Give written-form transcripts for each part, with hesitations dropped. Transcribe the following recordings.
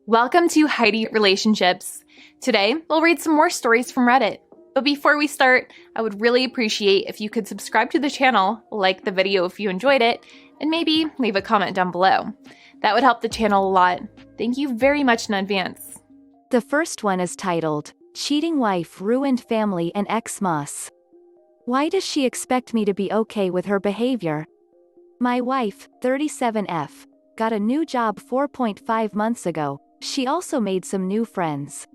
Welcome to Heidi Relationships. Today, we'll read some more stories from Reddit. But before we start, I would really appreciate if you could subscribe to the channel, like the video if you enjoyed it, and maybe leave a comment down below. That would help the channel a lot. Thank you very much in advance. The first one is titled, Cheating Wife Ruined Family and Ex-Moss. Why does she expect me to be okay with her behavior? My wife, 37F, got a new job 4.5 months ago. She also made some new friends.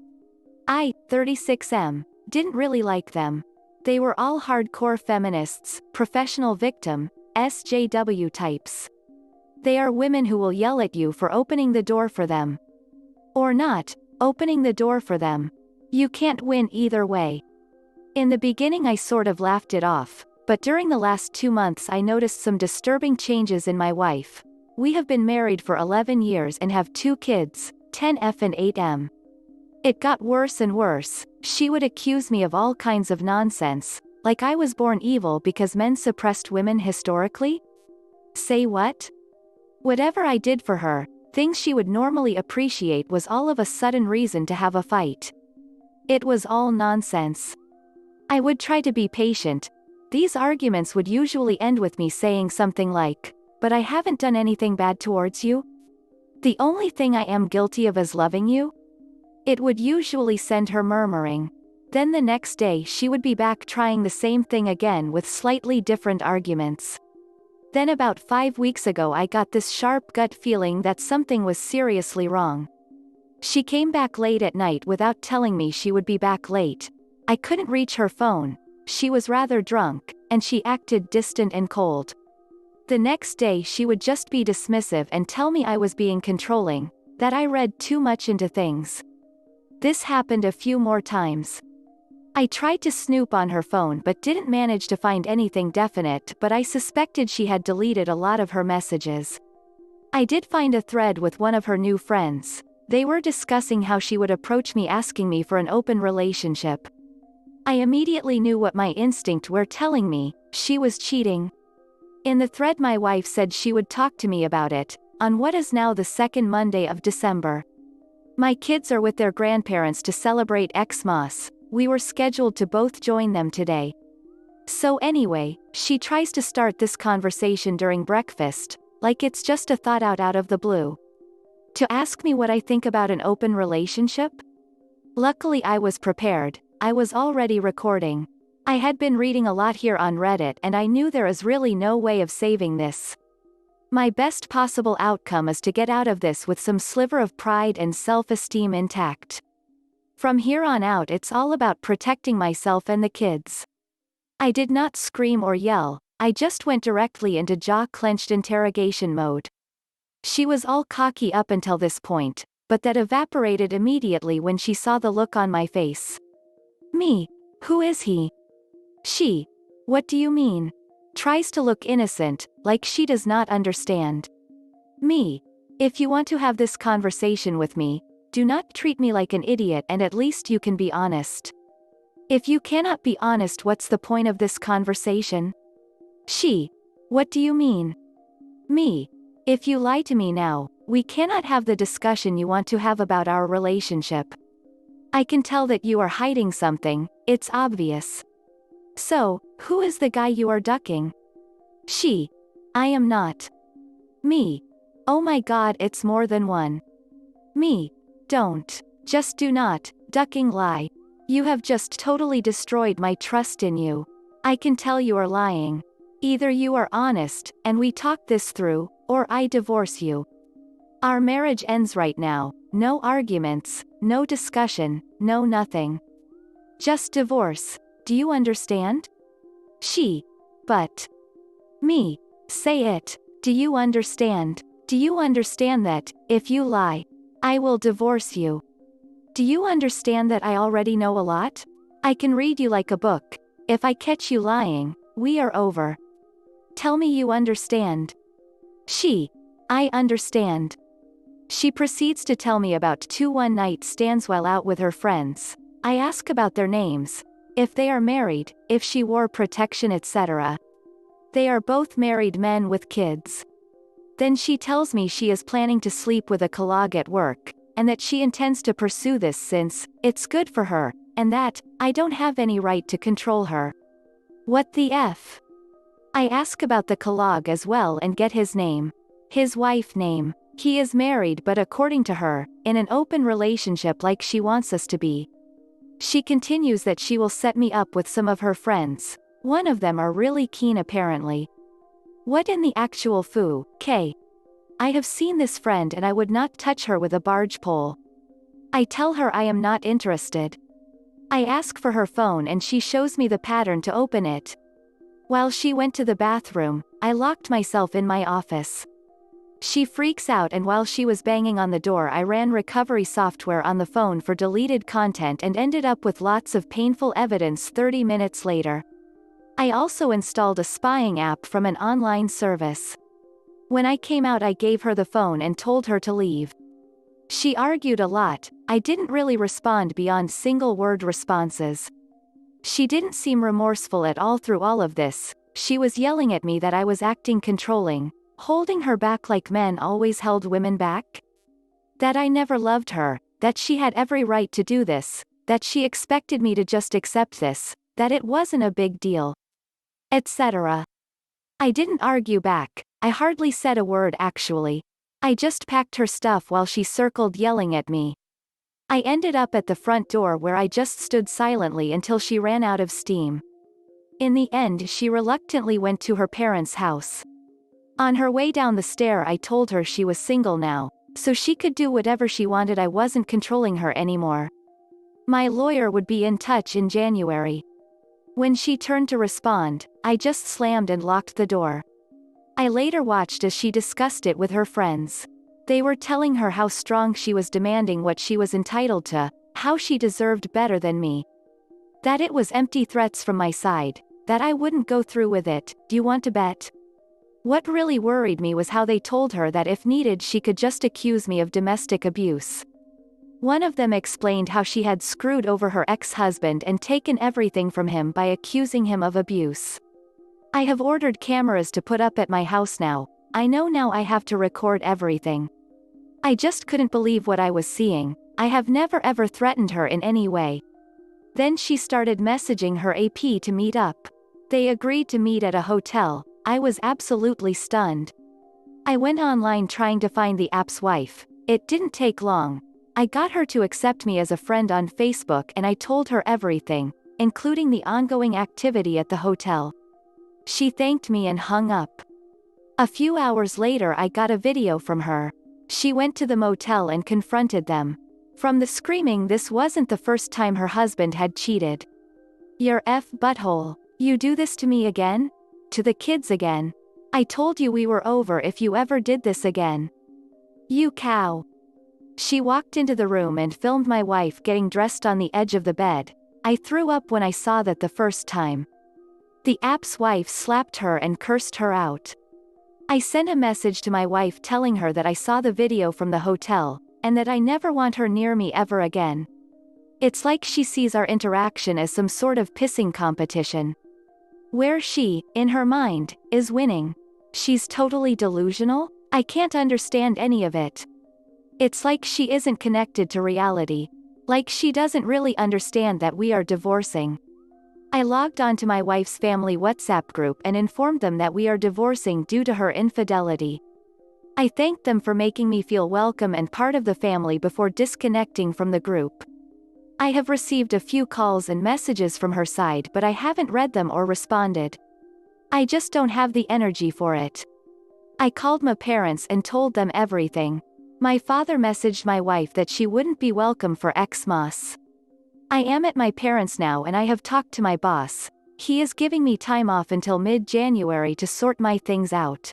I, 36M, didn't really like them. They were all hardcore feminists, professional victim, SJW types. They are women who will yell at you for opening the door for them. Or not, opening the door for them. You can't win either way. In the beginning I sort of laughed it off, but during the last 2 months I noticed some disturbing changes in my wife. We have been married for 11 years and have 2 kids, 10F and 8M. It got worse and worse. She would accuse me of all kinds of nonsense, like I was born evil because men suppressed women historically? Say what? Whatever I did for her, things she would normally appreciate was all of a sudden reason to have a fight. It was all nonsense. I would try to be patient. These arguments would usually end with me saying something like, "But I haven't done anything bad towards you. The only thing I am guilty of is loving you." It would usually send her murmuring. Then the next day she would be back trying the same thing again with slightly different arguments. Then about 5 weeks ago I got this sharp gut feeling that something was seriously wrong. She came back late at night without telling me she would be back late. I couldn't reach her phone. She was rather drunk, and she acted distant and cold. The next day she would just be dismissive and tell me I was being controlling, that I read too much into things. This happened a few more times. I tried to snoop on her phone but didn't manage to find anything definite, but I suspected she had deleted a lot of her messages. I did find a thread with one of her new friends. They were discussing how she would approach me asking me for an open relationship. I immediately knew what my instincts were telling me: she was cheating. In the thread my wife said she would talk to me about it, on what is now the second Monday of December. My kids are with their grandparents to celebrate Xmas. We were scheduled to both join them today. So anyway, she tries to start this conversation during breakfast, like it's just a thought out of the blue. To ask me what I think about an open relationship? Luckily I was prepared. I was already recording. I had been reading a lot here on Reddit and I knew there is really no way of saving this. My best possible outcome is to get out of this with some sliver of pride and self-esteem intact. From here on out it's all about protecting myself and the kids. I did not scream or yell, I just went directly into jaw-clenched interrogation mode. She was all cocky up until this point, but that evaporated immediately when she saw the look on my face. Me. Who is he? She. What do you mean? Tries to look innocent, like she does not understand. Me. If you want to have this conversation with me, do not treat me like an idiot and at least you can be honest. If you cannot be honest, what's the point of this conversation? She. What do you mean? Me. If you lie to me now, we cannot have the discussion you want to have about our relationship. I can tell that you are hiding something, it's obvious. So, who is the guy you are ducking? She. I am not. Me. Oh my god, it's more than one. Me. Don't. Just do not, ducking lie. You have just totally destroyed my trust in you. I can tell you are lying. Either you are honest, and we talk this through, or I divorce you. Our marriage ends right now. No arguments, no discussion, no nothing. Just divorce. Do you understand? She. But. Me. Say it. Do you understand? Do you understand that, if you lie, I will divorce you? Do you understand that I already know a lot? I can read you like a book. If I catch you lying, we are over. Tell me you understand. She. I understand. She proceeds to tell me about 2 one-night stands while out with her friends. I ask about their names, if they are married, if she wore protection, etc. They are both married men with kids. Then she tells me she is planning to sleep with a colleague at work, and that she intends to pursue this since it's good for her, and that I don't have any right to control her. What the F? I ask about the colleague as well and get his name. His wife name. He is married but according to her, in an open relationship like she wants us to be. She continues that she will set me up with some of her friends. One of them are really keen apparently. What in the actual foo, K? I have seen this friend and I would not touch her with a barge pole. I tell her I am not interested. I ask for her phone and she shows me the pattern to open it. While she went to the bathroom, I locked myself in my office. She freaks out and while she was banging on the door I ran recovery software on the phone for deleted content and ended up with lots of painful evidence 30 minutes later. I also installed a spying app from an online service. When I came out I gave her the phone and told her to leave. She argued a lot. I didn't really respond beyond single-word responses. She didn't seem remorseful at all through all of this. She was yelling at me that I was acting controlling, holding her back like men always held women back. That I never loved her, that she had every right to do this, that she expected me to just accept this, that it wasn't a big deal, etc. I didn't argue back. I hardly said a word actually. I just packed her stuff while she circled yelling at me. I ended up at the front door where I just stood silently until she ran out of steam. In the end she reluctantly went to her parents' house. On her way down the stair I told her she was single now, so she could do whatever she wanted. I wasn't controlling her anymore. My lawyer would be in touch in January. When she turned to respond, I just slammed and locked the door. I later watched as she discussed it with her friends. They were telling her how strong she was demanding what she was entitled to, how she deserved better than me. That it was empty threats from my side, that I wouldn't go through with it. Do you want to bet? What really worried me was how they told her that if needed she could just accuse me of domestic abuse. One of them explained how she had screwed over her ex-husband and taken everything from him by accusing him of abuse. I have ordered cameras to put up at my house now. I know now I have to record everything. I just couldn't believe what I was seeing. I have never ever threatened her in any way. Then she started messaging her AP to meet up. They agreed to meet at a hotel. I was absolutely stunned. I went online trying to find the app's wife. It didn't take long. I got her to accept me as a friend on Facebook and I told her everything, including the ongoing activity at the hotel. She thanked me and hung up. A few hours later I got a video from her. She went to the motel and confronted them. From the screaming this wasn't the first time her husband had cheated. "Your F butthole. You do this to me again? To the kids again? I told you we were over if you ever did this again. You cow." She walked into the room and filmed my wife getting dressed on the edge of the bed. I threw up when I saw that the first time. The app's wife slapped her and cursed her out. I sent a message to my wife telling her that I saw the video from the hotel, and that I never want her near me ever again. It's like she sees our interaction as some sort of pissing competition, where she, in her mind, is winning. She's totally delusional? I can't understand any of it. It's like she isn't connected to reality. Like she doesn't really understand that we are divorcing. I logged onto my wife's family WhatsApp group and informed them that we are divorcing due to her infidelity. I thanked them for making me feel welcome and part of the family before disconnecting from the group. I have received a few calls and messages from her side but I haven't read them or responded. I just don't have the energy for it. I called my parents and told them everything. My father messaged my wife that she wouldn't be welcome for Xmas. I am at my parents' now and I have talked to my boss. He is giving me time off until mid-January to sort my things out.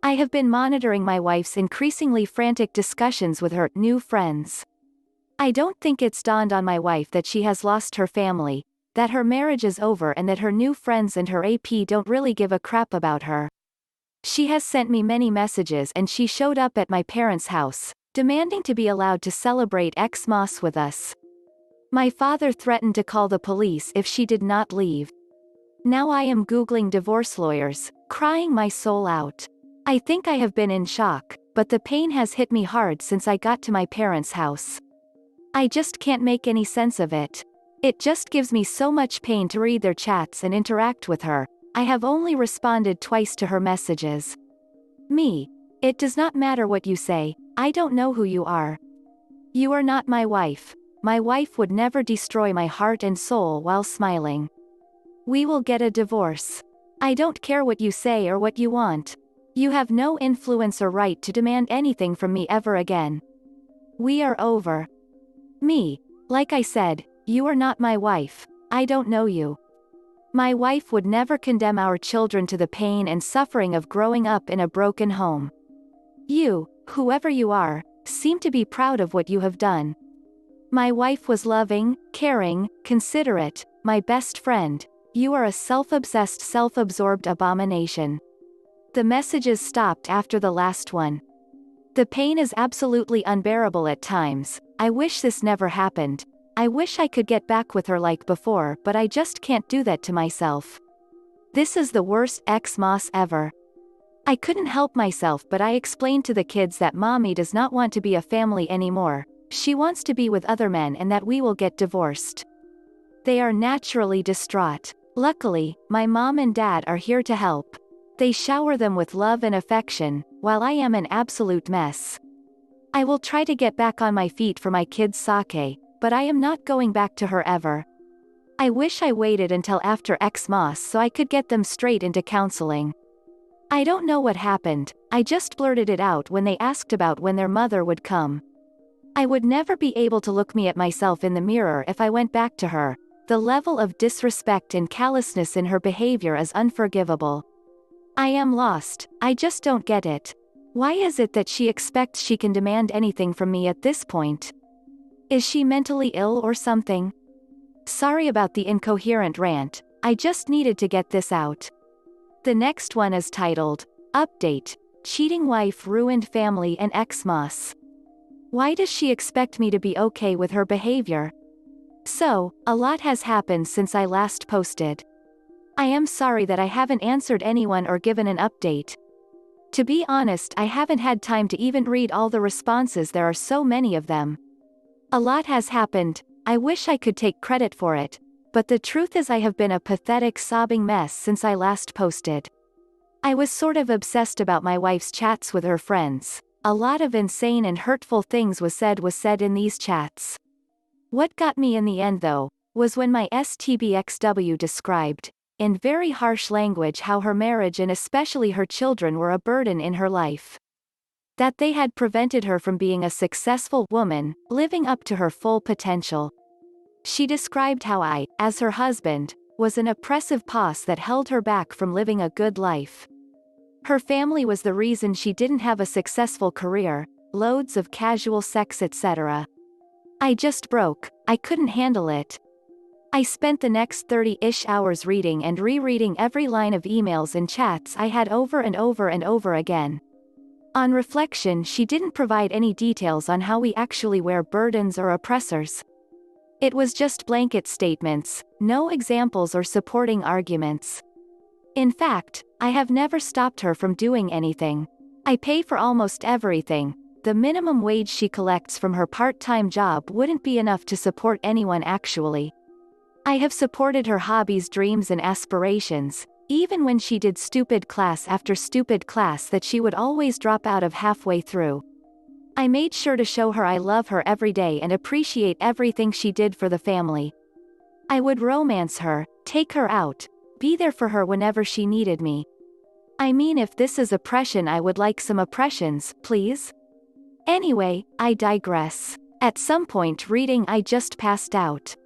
I have been monitoring my wife's increasingly frantic discussions with her new friends. I don't think it's dawned on my wife that she has lost her family, that her marriage is over and that her new friends and her AP don't really give a crap about her. She has sent me many messages and she showed up at my parents' house, demanding to be allowed to celebrate Xmas with us. My father threatened to call the police if she did not leave. Now I am Googling divorce lawyers, crying my soul out. I think I have been in shock. but the pain has hit me hard since I got to my parents' house. I just can't make any sense of it. It just gives me so much pain to read their chats and interact with her. I have only responded twice to her messages. Me. It does not matter what you say, I don't know who you are. You are not my wife. My wife would never destroy my heart and soul while smiling. We will get a divorce. I don't care what you say or what you want. You have no influence or right to demand anything from me ever again. We are over. Me. Like I said, you are not my wife. I don't know you. My wife would never condemn our children to the pain and suffering of growing up in a broken home. You, whoever you are, seem to be proud of what you have done. My wife was loving, caring, considerate, my best friend. You are a self-obsessed, self-absorbed abomination. The messages stopped after the last one. The pain is absolutely unbearable at times. I wish this never happened. I wish I could get back with her like before, but I just can't do that to myself. This is the worst ex-moss ever. I couldn't help myself, but I explained to the kids that mommy does not want to be a family anymore. She wants to be with other men and that we will get divorced. They are naturally distraught. Luckily, my mom and dad are here to help. They shower them with love and affection, while I am an absolute mess. I will try to get back on my feet for my kids' sake, but I am not going back to her ever. I wish I waited until after Xmas so I could get them straight into counseling. I don't know what happened, I just blurted it out when they asked about when their mother would come. I would never be able to look me at myself in the mirror if I went back to her. The level of disrespect and callousness in her behavior is unforgivable. I am lost, I just don't get it. Why is it that she expects she can demand anything from me at this point? Is she mentally ill or something? Sorry about the incoherent rant, I just needed to get this out. The next one is titled, Update, Cheating Wife Ruined Family and Xmas. Why does she expect me to be okay with her behavior? So, a lot has happened since I last posted. I am sorry that I haven't answered anyone or given an update. To be honest, I haven't had time to even read all the responses, there are so many of them. A lot has happened, I wish I could take credit for it, but the truth is I have been a pathetic sobbing mess since I last posted. I was sort of obsessed about my wife's chats with her friends. A lot of insane and hurtful things was said in these chats. What got me in the end though, was when my STBXW described, in very harsh language, how her marriage and especially her children were a burden in her life. That they had prevented her from being a successful woman, living up to her full potential. She described how I, as her husband, was an oppressive boss that held her back from living a good life. Her family was the reason she didn't have a successful career, loads of casual sex, etc. I just broke, I couldn't handle it. I spent the next 30-ish hours reading and rereading every line of emails and chats I had over and over and over again. On reflection, she didn't provide any details on how we actually were burdens or oppressors. It was just blanket statements, no examples or supporting arguments. In fact, I have never stopped her from doing anything. I pay for almost everything. The minimum wage she collects from her part-time job wouldn't be enough to support anyone actually. I have supported her hobbies, dreams and aspirations, even when she did stupid class after stupid class that she would always drop out of halfway through. I made sure to show her I love her every day and appreciate everything she did for the family. I would romance her, take her out, be there for her whenever she needed me. I mean, if this is oppression, I would like some oppressions, please. Anyway, I digress. At some point reading I just passed out.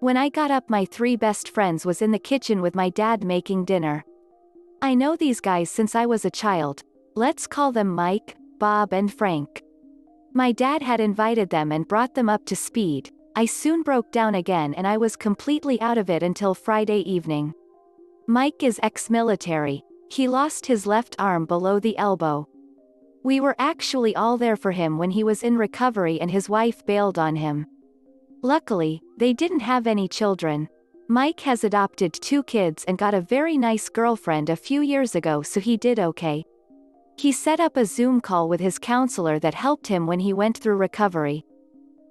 When I got up, my 3 best friends was in the kitchen with my dad making dinner. I know these guys since I was a child. Let's call them Mike, Bob and Frank. My dad had invited them and brought them up to speed. I soon broke down again and I was completely out of it until Friday evening. Mike is ex-military. He lost his left arm below the elbow. We were actually all there for him when he was in recovery and his wife bailed on him. Luckily, they didn't have any children. Mike has adopted 2 kids and got a very nice girlfriend a few years ago, so he did okay. He set up a Zoom call with his counselor that helped him when he went through recovery.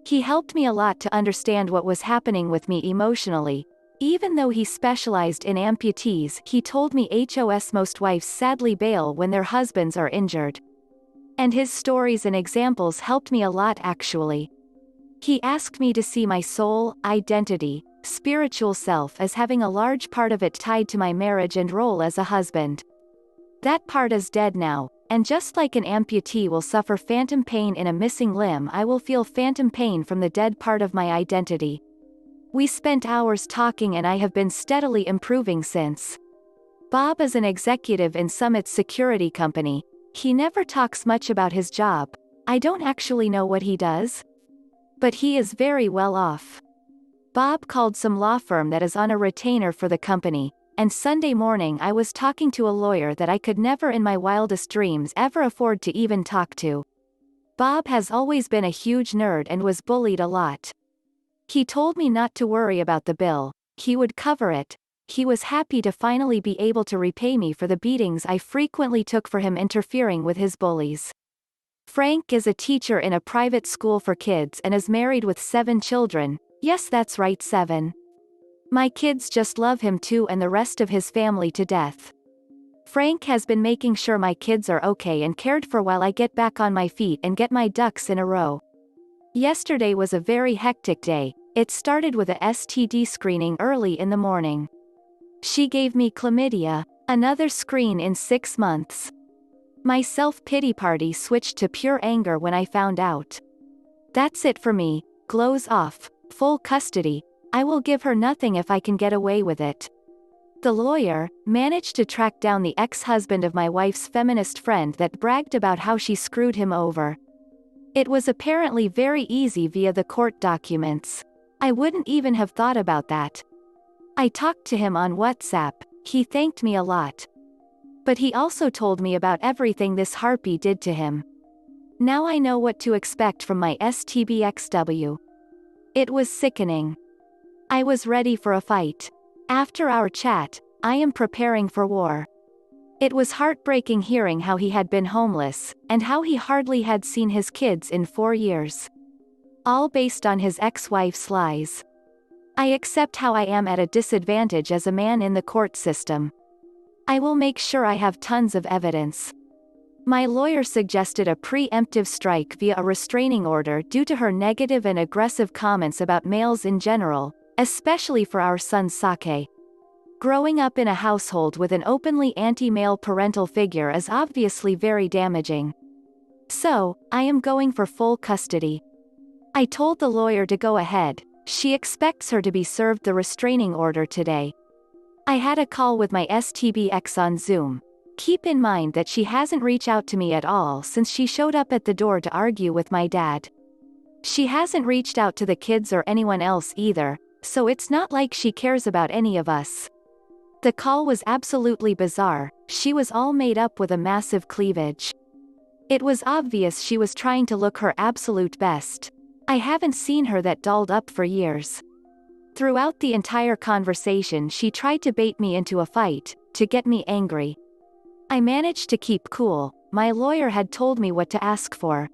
He helped me a lot to understand what was happening with me emotionally. Even though he specialized in amputees, he told me most wives sadly bail when their husbands are injured. And his stories and examples helped me a lot actually. He asked me to see my soul, identity, spiritual self as having a large part of it tied to my marriage and role as a husband. That part is dead now, and just like an amputee will suffer phantom pain in a missing limb, I will feel phantom pain from the dead part of my identity. We spent hours talking and I have been steadily improving since. Bob is an executive in Summit's security company. He never talks much about his job. I don't actually know what he does. But he is very well off. Bob called some law firm that is on a retainer for the company, and Sunday morning I was talking to a lawyer that I could never in my wildest dreams ever afford to even talk to. Bob has always been a huge nerd and was bullied a lot. He told me not to worry about the bill, he would cover it. He was happy to finally be able to repay me for the beatings I frequently took for him interfering with his bullies. Frank is a teacher in a private school for kids and is married with 7 children. Yes, that's right, 7. My kids just love him too and the rest of his family to death. Frank has been making sure my kids are okay and cared for while I get back on my feet and get my ducks in a row. Yesterday was a very hectic day. It started with a STD screening early in the morning. She gave me chlamydia, another screen in 6 months. My self-pity party switched to pure anger when I found out. That's it for me, glows off, full custody. I will give her nothing if I can get away with it. The lawyer managed to track down the ex-husband of my wife's feminist friend that bragged about how she screwed him over. It was apparently very easy via the court documents. I wouldn't even have thought about that. I talked to him on WhatsApp. He thanked me a lot. But he also told me about everything this harpy did to him. Now I know what to expect from my STBXW. It was sickening. I was ready for a fight. After our chat, I am preparing for war. It was heartbreaking hearing how he had been homeless, and how he hardly had seen his kids in 4 years. All based on his ex-wife's lies. I accept how I am at a disadvantage as a man in the court system. I will make sure I have tons of evidence. My lawyer suggested a preemptive strike via a restraining order due to her negative and aggressive comments about males in general, especially for our son Sake. Growing up in a household with an openly anti-male parental figure is obviously very damaging. So, I am going for full custody. I told the lawyer to go ahead. She expects her to be served the restraining order today. I had a call with my STBX on Zoom. Keep in mind that she hasn't reached out to me at all since she showed up at the door to argue with my dad. She hasn't reached out to the kids or anyone else either, so it's not like she cares about any of us. The call was absolutely bizarre. She was all made up with a massive cleavage. It was obvious she was trying to look her absolute best. I haven't seen her that dolled up for years. Throughout the entire conversation she tried to bait me into a fight, to get me angry. I managed to keep cool. My lawyer had told me what to ask for.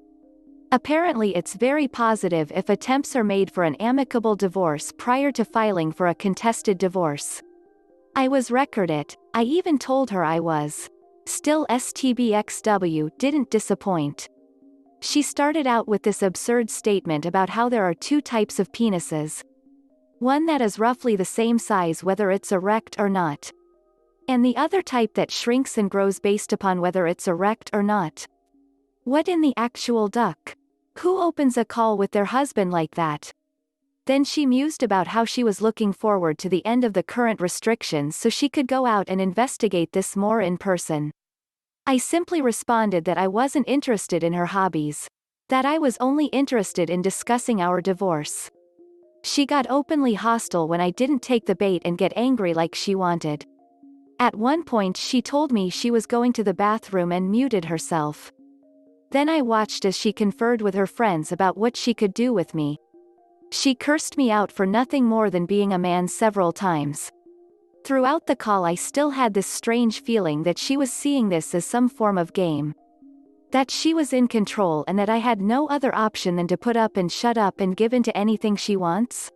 Apparently it's very positive if attempts are made for an amicable divorce prior to filing for a contested divorce. I was recorded. I even told her I was. Still STBXW didn't disappoint. She started out with this absurd statement about how there are 2 types of penises. One that is roughly the same size whether it's erect or not. And the other type that shrinks and grows based upon whether it's erect or not. What in the actual duck? Who opens a call with their husband like that? Then she mused about how she was looking forward to the end of the current restrictions so she could go out and investigate this more in person. I simply responded that I wasn't interested in her hobbies. That I was only interested in discussing our divorce. She got openly hostile when I didn't take the bait and get angry like she wanted. At one point she told me she was going to the bathroom and muted herself. Then I watched as she conferred with her friends about what she could do with me. She cursed me out for nothing more than being a man several times. Throughout the call I still had this strange feeling that she was seeing this as some form of game. That she was in control and that I had no other option than to put up and shut up and give in to anything she wants?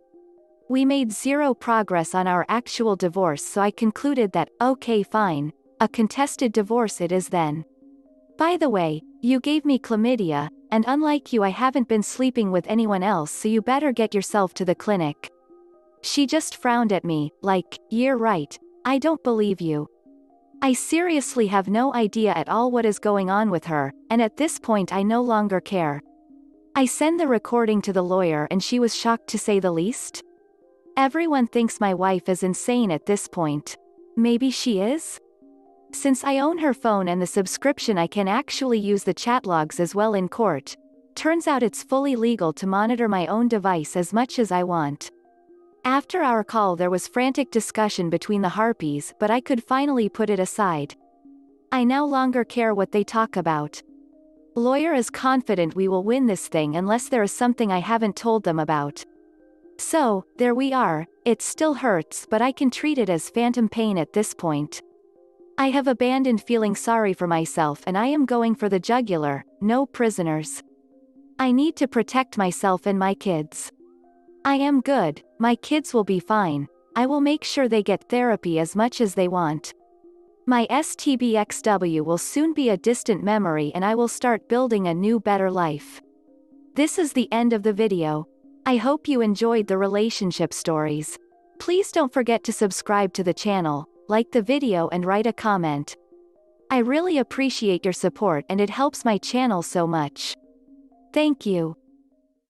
We made zero progress on our actual divorce, so I concluded that, okay fine, a contested divorce it is then. By the way, you gave me chlamydia, and unlike you I haven't been sleeping with anyone else, so you better get yourself to the clinic. She just frowned at me, like, you're right, I don't believe you. I seriously have no idea at all what is going on with her, and at this point I no longer care. I send the recording to the lawyer and she was shocked to say the least. Everyone thinks my wife is insane at this point. Maybe she is? Since I own her phone and the subscription, I can actually use the chat logs as well in court. Turns out it's fully legal to monitor my own device as much as I want. After our call there was frantic discussion between the harpies, but I could finally put it aside. I no longer care what they talk about. Lawyer is confident we will win this thing unless there is something I haven't told them about. So, there we are. It still hurts, but I can treat it as phantom pain at this point. I have abandoned feeling sorry for myself and I am going for the jugular, no prisoners. I need to protect myself and my kids. I am good, my kids will be fine. I will make sure they get therapy as much as they want. My STBXW will soon be a distant memory and I will start building a new better life. This is the end of the video. I hope you enjoyed the relationship stories. Please don't forget to subscribe to the channel, like the video and write a comment. I really appreciate your support and it helps my channel so much. Thank you.